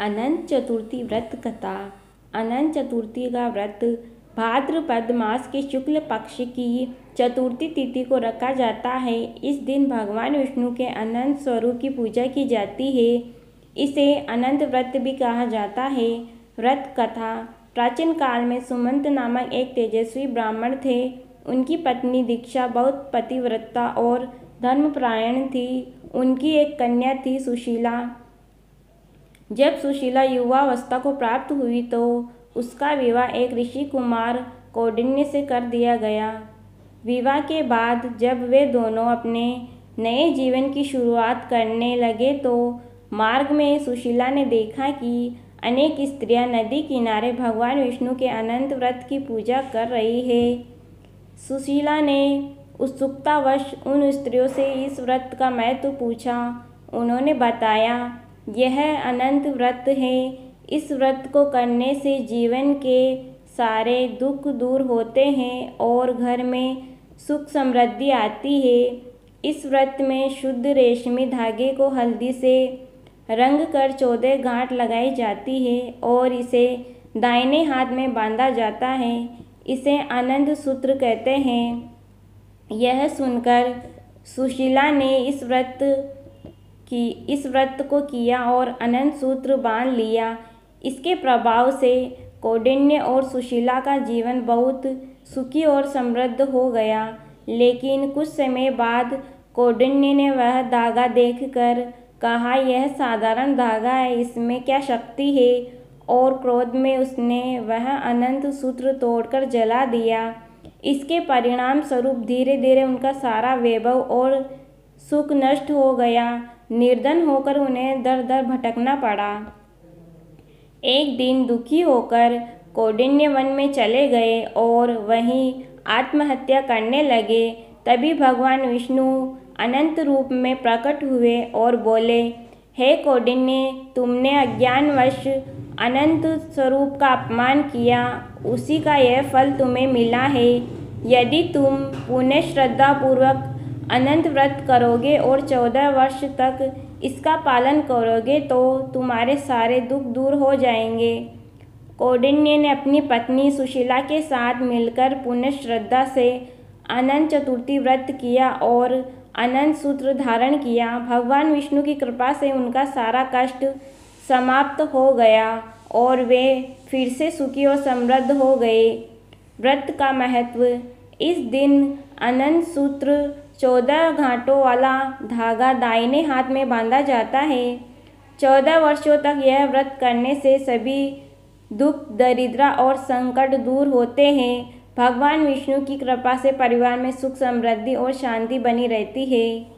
अनंत चतुर्थी व्रत कथा। अनंत चतुर्थी का व्रत भाद्रपद मास के शुक्ल पक्ष की चतुर्थी तिथि को रखा जाता है। इस दिन भगवान विष्णु के अनंत स्वरूप की पूजा की जाती है। इसे अनंत व्रत भी कहा जाता है। व्रत कथा। प्राचीन काल में सुमंत नामक एक तेजस्वी ब्राह्मण थे। उनकी पत्नी दीक्षा बहुत पतिव्रता और धर्मपरायण थी। उनकी एक कन्या थी सुशीला। जब सुशीला युवावस्था को प्राप्त हुई तो उसका विवाह एक ऋषि कुमार कौंडिन्य से कर दिया गया। विवाह के बाद जब वे दोनों अपने नए जीवन की शुरुआत करने लगे तो मार्ग में सुशीला ने देखा कि अनेक स्त्रियां नदी किनारे भगवान विष्णु के अनंत व्रत की पूजा कर रही है। सुशीला ने उत्सुकतावश उन स्त्रियों से इस व्रत का महत्व पूछा। उन्होंने बताया, यह अनंत व्रत है। इस व्रत को करने से जीवन के सारे दुख दूर होते हैं और घर में सुख समृद्धि आती है। इस व्रत में शुद्ध रेशमी धागे को हल्दी से रंग कर 14 गांठ लगाई जाती है और इसे दाहिने हाथ में बांधा जाता है। इसे अनंत सूत्र कहते हैं। यह सुनकर सुशीला ने इस व्रत को किया और अनंत सूत्र बांध लिया। इसके प्रभाव से कौंडिन्य और सुशीला का जीवन बहुत सुखी और समृद्ध हो गया। लेकिन कुछ समय बाद कौंडिन्य ने वह धागा देखकर कहा, यह साधारण धागा है, इसमें क्या शक्ति है, और क्रोध में उसने वह अनंत सूत्र तोड़कर जला दिया। इसके परिणाम स्वरूप धीरे धीरे उनका सारा वैभव और सुख नष्ट हो गया। निर्धन होकर उन्हें दर दर भटकना पड़ा। एक दिन दुखी होकर कौंडिन्य वन में चले गए और वहीं आत्महत्या करने लगे। तभी भगवान विष्णु अनंत रूप में प्रकट हुए और बोले, हे कौंडिन्य, तुमने अज्ञानवश अनंत स्वरूप का अपमान किया, उसी का यह फल तुम्हें मिला है। यदि तुम पुनः श्रद्धापूर्वक अनंत व्रत करोगे और 14 वर्ष तक इसका पालन करोगे तो तुम्हारे सारे दुख दूर हो जाएंगे। कौंडिन्य ने अपनी पत्नी सुशीला के साथ मिलकर पुनः श्रद्धा से अनंत चतुर्थी व्रत किया और अनंत सूत्र धारण किया। भगवान विष्णु की कृपा से उनका सारा कष्ट समाप्त हो गया और वे फिर से सुखी और समृद्ध हो गए। व्रत का महत्व। इस दिन अनंत सूत्र 14 गांठों वाला धागा दाहिने हाथ में बांधा जाता है। 14 वर्षों तक यह व्रत करने से सभी दुख, दरिद्रता और संकट दूर होते हैं। भगवान विष्णु की कृपा से परिवार में सुख, समृद्धि और शांति बनी रहती है।